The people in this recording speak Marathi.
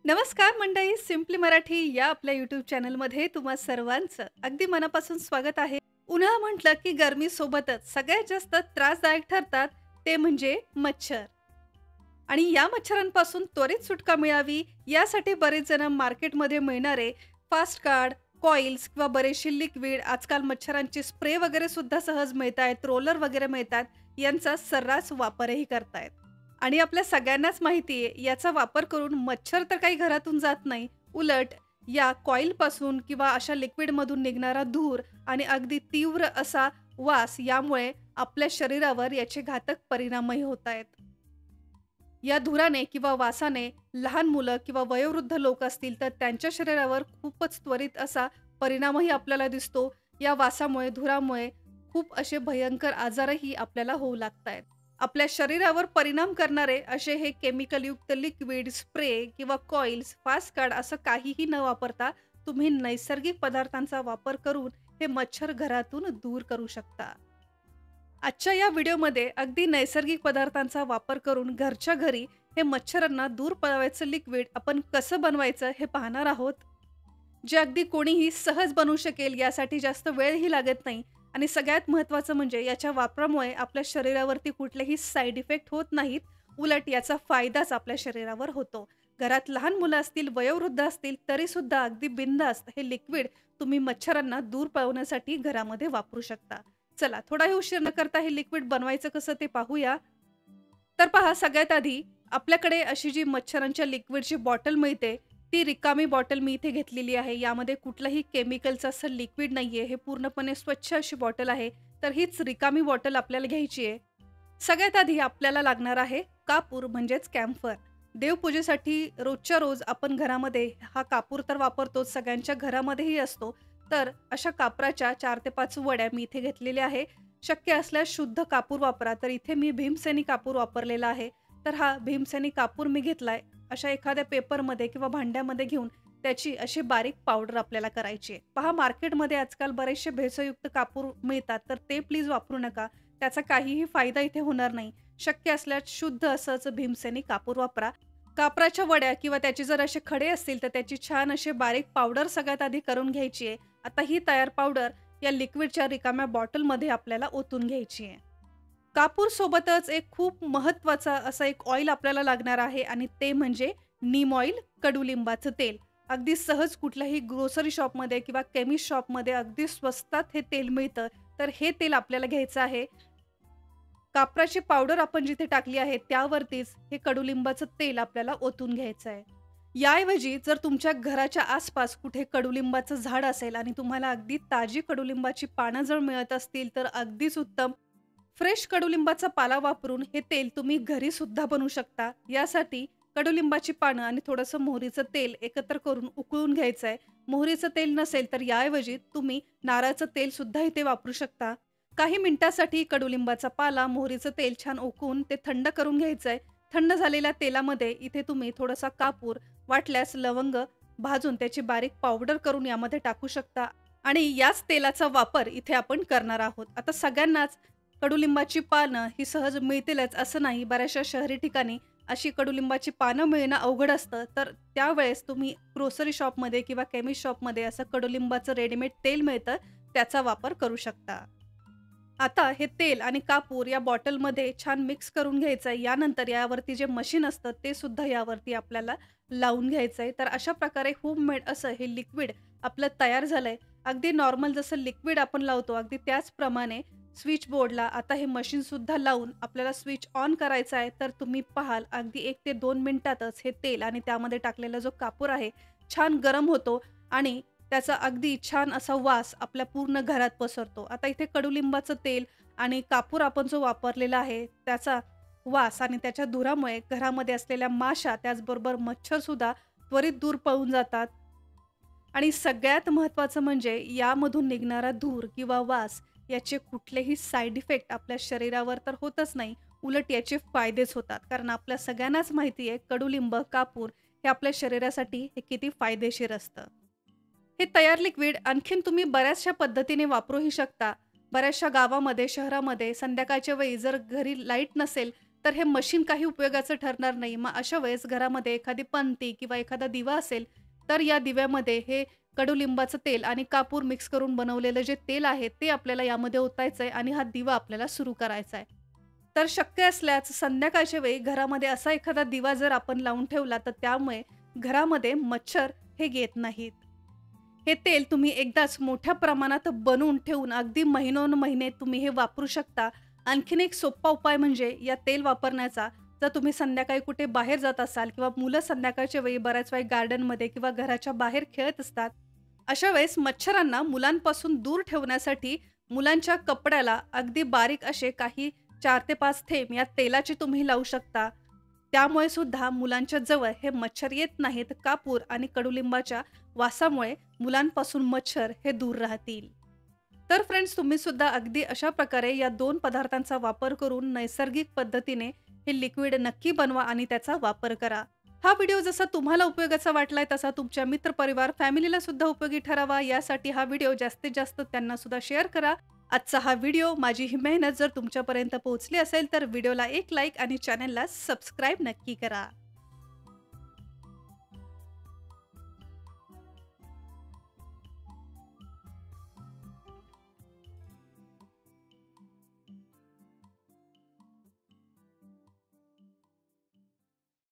नमस्कार मंडळी, सिम्पली मराठी या आपल्या यूट्यूब चॅनलमध्ये तुम्हा सर्वांचं अगदी मनापासून स्वागत आहे. उन्हाळा म्हटलं की गरमीसोबतच सगळ्यात जास्त त्रासदायक ठरतात ते म्हणजे मच्छर. आणि या मच्छरांपासून त्वरित सुटका मिळावी यासाठी बरेच जण मार्केटमध्ये मिळणारे फास्ट कार्ड, कॉइल्स किंवा बरेचसे लिक्विड, आजकाल मच्छरांचे स्प्रे वगैरे सुद्धा सहज मिळत आहेत, रोलर वगैरे मिळतात, यांचा सर्रास वापरही करतायत. आणि आपल्या सगळ्यांनाच माहिती आहे याचा वापर करून मच्छर तर काही घरातून जात नाही, उलट या कॉइलपासून किंवा अशा लिक्विडमधून निघणारा धूर आणि अगदी तीव्र असा वास यामुळे आपल्या शरीरावर याचे घातक परिणामही होत आहेत. या धुराने किंवा वासाने लहान मुलं किंवा वयोवृद्ध लोक असतील तर त्यांच्या शरीरावर खूपच त्वरित असा परिणामही आपल्याला दिसतो. या वासामुळे, धुरामुळे खूप असे भयंकर आजारही आपल्याला होऊ लागतायत. आपल्या शरीरावर परिणाम करणारे असे हे केमिकलयुक्त लिक्विड, स्प्रे किंवा कॉइल्स, फास्ट कार्ड असं काहीही न वापरता तुम्ही नैसर्गिक पदार्थांचा वापर करून हे मच्छर घरातून दूर करू शकता. आजच्या या व्हिडिओमध्ये अगदी नैसर्गिक पदार्थांचा वापर करून घरच्या घरी हे मच्छरांना दूर पळवायचं लिक्विड आपण कसं बनवायचं हे पाहणार आहोत. जे अगदी कोणीही सहज बनवू शकेल, यासाठी जास्त वेळही लागत नाही आणि सगळ्यात महत्त्वाचं म्हणजे याच्या वापरामुळे आपल्या शरीरावरती कुठलेही साईड इफेक्ट होत नाहीत, उलट याचा फायदाच आपल्या शरीरावर होतो. घरात लहान मुलं असतील, वयोवृद्ध असतील तरीसुद्धा अगदी बिनधास्त हे लिक्विड तुम्ही मच्छरांना दूर पळवण्यासाठी घरामध्ये वापरू शकता. चला, थोडाही उशीर न करता हे लिक्विड बनवायचं कसं ते पाहूया. तर पहा, सगळ्यात आधी आपल्याकडे अशी जी मच्छरांच्या लिक्विडची बॉटल मिळते, ती रिकामी बॉटल मी इथे घेतलेली आहे. यामध्ये कुठलंही केमिकलचं असं लिक्विड नाहीये. हे पूर्णपणे स्वच्छ अशी बॉटल आहे. तर हीच रिकामी बॉटल आपल्याला घ्यायची आहे. सगळ्यात आधी आपल्याला लागणार आहे कापूर म्हणजेच कॅम्फर. देवपूजेसाठी रोजच्या रोज आपण घरामध्ये हा कापूर तर वापरतोच, सगळ्यांच्या घरामध्येही असतो. तर अशा कापराच्या 4 ते 5 वड्या मी इथे घेतलेल्या आहे. शक्य असल्यास शुद्ध कापूर वापरा. तर इथे मी भीमसेनी कापूर वापरलेला आहे. तर हा भीमसेनी कापूर मी घेतलाय. अशा एखाद्या पेपरमध्ये किंवा भांड्यामध्ये घेऊन त्याची अशी बारीक पावडर आपल्याला करायची आहे. पहा, मार्केटमध्ये आजकाल बरेचसे भेसळयुक्त कापूर मिळतात, तर ते प्लीज वापरू नका. त्याचा काहीही फायदा इथे होणार नाही. शक्य असल्यास शुद्ध असंच भीमसेनी कापूर वापरा. कापराच्या वड्या किंवा त्याचे जर असे खडे असतील तर त्याची छान अशी बारीक पावडर सगळ्यात आधी करून घ्यायची आहे. आता ही तयार पावडर या लिक्विडच्या रिकाम्या बॉटलमध्ये आपल्याला ओतून घ्यायची आहे. कापूर सोबतच एक खूप महत्त्वाचा असा एक ऑइल आपल्याला लागणार आहे आणि ते म्हणजे नीम ऑइल, कडुलिंबाचं तेल. अगदी सहज कुठल्याही ग्रोसरी शॉपमध्ये किंवा केमिस्ट शॉपमध्ये अगदी स्वस्तात हे तेल मिळतं. तर हे तेल आपल्याला घ्यायचं आहे. कापराची पावडर आपण जिथे टाकली आहे त्यावरतीच हे कडुलिंबाचं तेल आपल्याला ओतून घ्यायचं आहे. याऐवजी जर तुमच्या घराच्या आसपास कुठे कडुलिंबाचं झाड असेल आणि तुम्हाला अगदी ताजी कडुलिंबाची पानं जर मिळत असतील तर अगदीच उत्तम. फ्रेश कडुलिंबाचा पाला वापरून हे तेल तुम्ही घरी सुद्धा बनवू शकता. यासाठी कडुलिंबाची पानं आणि थोडंसं मोहरीचं तेल एकत्र करून उकळून घ्यायचं आहे. मोहरीचं तेल नसेल तर याऐवजी तुम्ही नारळाचं तेल सुद्धा इथे वापरू शकता. काही मिनिटासाठी कडुलिंबाचा पाला, मोहरीचं तेल छान उकळून ते थंड करून घ्यायचं आहे. थंड झालेल्या तेलामध्ये इथे तुम्ही थोडासा कापूर, वाटल्यास लवंग भाजून त्याची बारीक पावडर करून यामध्ये टाकू शकता आणि याच तेलाचा वापर इथे आपण करणार आहोत. आता सगळ्यांनाच कडुलिंबाची पानं ही सहज मिळतीलच असं नाही. बऱ्याचशा शहरी ठिकाणी अशी कडुलिंबाची पानं मिळणं अवघड असतं. तर त्यावेळेस तुम्ही ग्रोसरी शॉपमध्ये किंवा केमिस्ट शॉपमध्ये असं कडुलिंबाचं रेडीमेड तेल मिळतं, त्याचा वापर करू शकता. आता हे तेल आणि कापूर या बॉटलमध्ये छान मिक्स करून घ्यायचं आहे. यानंतर यावरती जे मशीन असतं ते सुद्धा यावरती आपल्याला लावून घ्यायचं आहे. तर अशा प्रकारे होममेड असं हे लिक्विड आपलं तयार झालंय. अगदी नॉर्मल जसं लिक्विड आपण लावतो अगदी त्याचप्रमाणे स्विच बोर्डला आता हे मशीन सुद्धा लावून आपल्याला स्विच ऑन करायचा आहे. तर तुम्ही पाहाल अगदी 1 ते 2 मिनिटातच हे तेल आणि त्यामध्ये टाकलेला जो कापूर आहे छान गरम होतो आणि त्याचा अगदी छान असा वास आपल्या पूर्ण घरात पसरतो. आता इथे कडुलिंबाचं तेल आणि कापूर आपण जो वापरलेला आहे त्याचा वास आणि त्याच्या धुरामुळे घरामध्ये असलेल्या माशा, त्याचबरोबर मच्छर सुद्धा त्वरित दूर पळून जातात. आणि सगळ्यात महत्त्वाचं म्हणजे यामधून निघणारा धूर किंवा वास याचे कुठलेही साईड इफेक्ट आपल्या शरीरावर तर होतच नाही, उलट याचे फायदेच होतात. कारण आपल्या सगळ्यांनाच माहिती आहे कडुलिंब, कापूर हे आपल्या शरीरासाठी हे किती फायदेशीर असतं. हे तयार लिक्विड आणखीन तुम्ही बऱ्याचशा पद्धतीने वापरूही शकता. बऱ्याचशा गावामध्ये, शहरामध्ये संध्याकाळच्या वेळी जर घरी लाईट नसेल तर हे मशीन काही उपयोगाचं ठरणार नाही. मग अशा वेळेस घरामध्ये एखादी पणती किंवा एखादा दिवा असेल, तर या दिव्यामध्ये हे कडुलिंबाचं तेल आणि कापूर मिक्स करून बनवलेलं जे तेल आहे, ते आपल्याला यामध्ये ओतायचं आहे आणि हा दिवा आपल्याला सुरू करायचा आहे. तर शक्य असल्यास संध्याकाळच्या वेळी घरामध्ये असा एखादा दिवा जर आपण लावून ठेवला, तर त्यामुळे घरामध्ये मच्छर हे येत नाहीत. हे तेल तुम्ही एकदाच मोठ्या प्रमाणात बनवून ठेवून अगदी महिनोन-महिने तुम्ही हे वापरू शकता. आणखीन एक सोपा उपाय म्हणजे या तेल वापरण्याचा, जर तुम्ही संध्याकाळी कुठे बाहेर जात असाल किंवा मुलं संध्याकाळच्या वेळी बऱ्याच वेळी गार्डनमध्ये किंवा घराच्या बाहेर खेळत असतात. अशा वेळेस मच्छरांना मुलांपासून दूर ठेवण्यासाठी मुलांच्या कपड्याला अगदी बारीक असे काही 4 ते 5 थेंब या तेलाचे तुम्ही लावू शकता. त्यामुळे सुद्धा मुलांच्या जवळ हे मच्छर येत नाहीत. कापूर आणि कडुलिंबाच्या वासामुळे मुलांपासून मच्छर हे दूर राहतील. तर फ्रेंड्स, तुम्ही सुद्धा अगदी अशा प्रकारे या 2 पदार्थांचा वापर करून नैसर्गिक पद्धतीने हे लिक्विड नक्की बनवा आणि त्याचा वापर करा. हा व्हिडिओ जसा तुम्हाला उपयोगाचा वाटलाय तसा तुमच्या मित्रपरिवार, फॅमिलीला सुद्धा उपयोगी ठरावा, यासाठी हा व्हिडिओ जास्तीत जास्त त्यांना सुद्धा शेअर करा. आजचा हा व्हिडिओ, माझी ही मेहनत जर तुमच्यापर्यंत पोहोचली असेल तर व्हिडिओला एक लाईक आणि चॅनलला सबस्क्राईब नक्की करा.